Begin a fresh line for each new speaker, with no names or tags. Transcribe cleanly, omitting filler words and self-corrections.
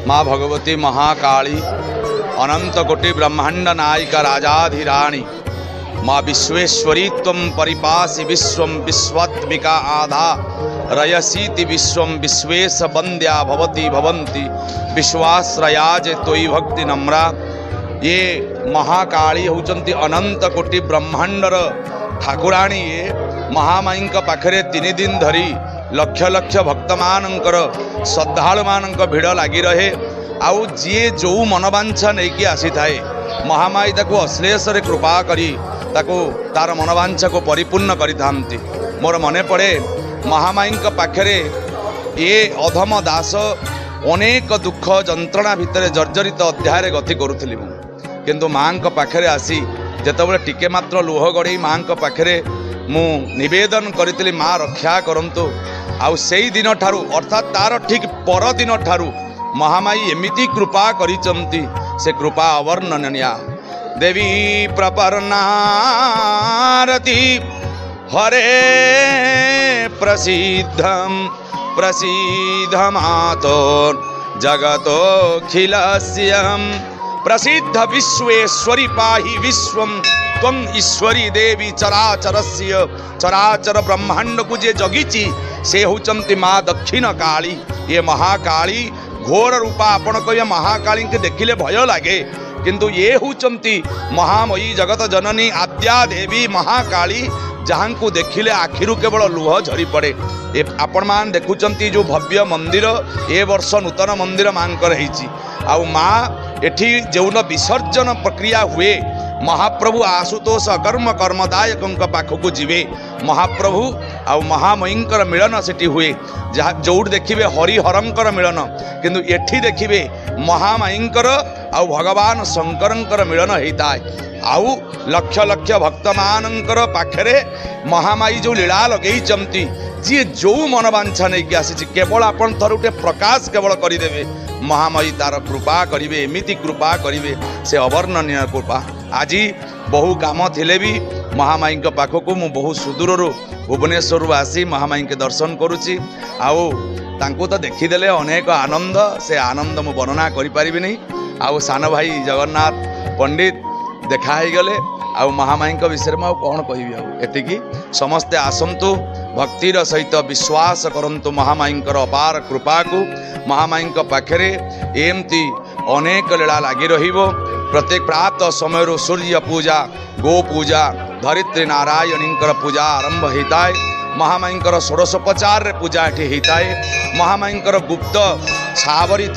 माँ भगवती महाकाली अनंत कोटि ब्रह्मांड नायिका राजाधिराणी माँ विश्वेश्वरी त्वं परिपासि विश्वं विश्वात्मिका आधा रयसीति विश्वं विश्वेश वंद्या भवती भवन्ति विश्वाश्रयाजे तोयि भक्ति नम्रा। ये महाकाली होचंती अनंत कोटि ब्रह्मांडर ठाकुराणी। ये महामाई पाखरे 3 दिन धरी लक्ष लक्ष भक्त मानकर श्रद्धालु मानक भिड़ लगी रहे। आउ जी जो मनोवांछा नहीं कि आसी थाए महामाई ताको अश्लेष कृपा करी ताको तार मनोवांछा को परिपूर्ण करिथांती। मोर मने पड़े महामाई पाखरे ये अधम दास अनेक दुख जंत्रणा भितर जर्जरित अध्याय गति करुली। किंतु माँ पाखरे आसी जेतबेले टिके मात्र लुह गड़े माँ पाखरे मु निवेदन करी माँ रक्षा करंतु। आउ सेई दिन ठारू अर्थात तार ठीक पर दिन ठारू महामाई एमिति कृपा करिचंती से कृपा अवर्णनीय। देवी प्रपन्नारति हरे प्रसिद्धं प्रसिद्धमातो जगतोऽखिलस्यं प्रसिद्ध विश्वेश्वरी पाहि विश्वं त्वं ईश्वरी देवी चराचरस्य चराचर ब्रह्मांड को जे जगिची से होचंती माँ दक्षिण काली। ये महाकाली घोर रूपा आपण कह महाकाली के देखिले भय लगे किंतु ये होचंती महामयी जगत जननी आद्या देवी महाकाली जहाँ को देखिले आखिरु केवल लुह झरी पड़े। आपण मान देखुचंती जो भव्य मंदिर ए वर्ष नूतन मंदिर मांकर होईची। आउ माँ एठी जौन विसर्जन प्रक्रिया हुए महाप्रभु आशुतोष अकर्म कर्मदायक पाखक जीवे महाप्रभु आउ महामयींकर मिलन सेठी हुए जहाँ जोड़ देखिए हरिहरंकर मिलन किंतु एठी देखिए महामाईंकर आउ भगवान शंकरंकर मिलन होता है। आउ लक्ष लक्ष भक्त मानकर पाखरे महामाई जो लीला लगे जी जो मनोवांछा नहीं कि आसी केवल आपण थर उठे प्रकाश केवल करदेवे महामाई तार कृपा करिवे एमिति कृपा करिवे से अवर्णनीय कृपा। आज बहु काम थिले भी महामाई पाखक मु बहु सुदूर भुवनेश्वर आसी महामाई के दर्शन करुच्ची। आउ तांको तो देखीदेले अनेक आनंद से आनंद मु वर्णना करि परिबि नहीं। आउ सान भाई जगन्नाथ पंडित देखा ही गले आउ महामाई विषय में कौन कहबी एतिकी समस्ते आसंतु भक्तिर सहित विश्वास करंतु महामाई अपार कृपा को। महामाई पाखरे एमती अनेक लीला लगी रहिबो। प्रत्येक प्रातः समय सूर्य पूजा गो पूजा धरित्री नारायणी पूजा आरंभ होता है। महामाई षोडशोपचार पूजा ये होता है। महामाई गुप्त छावरी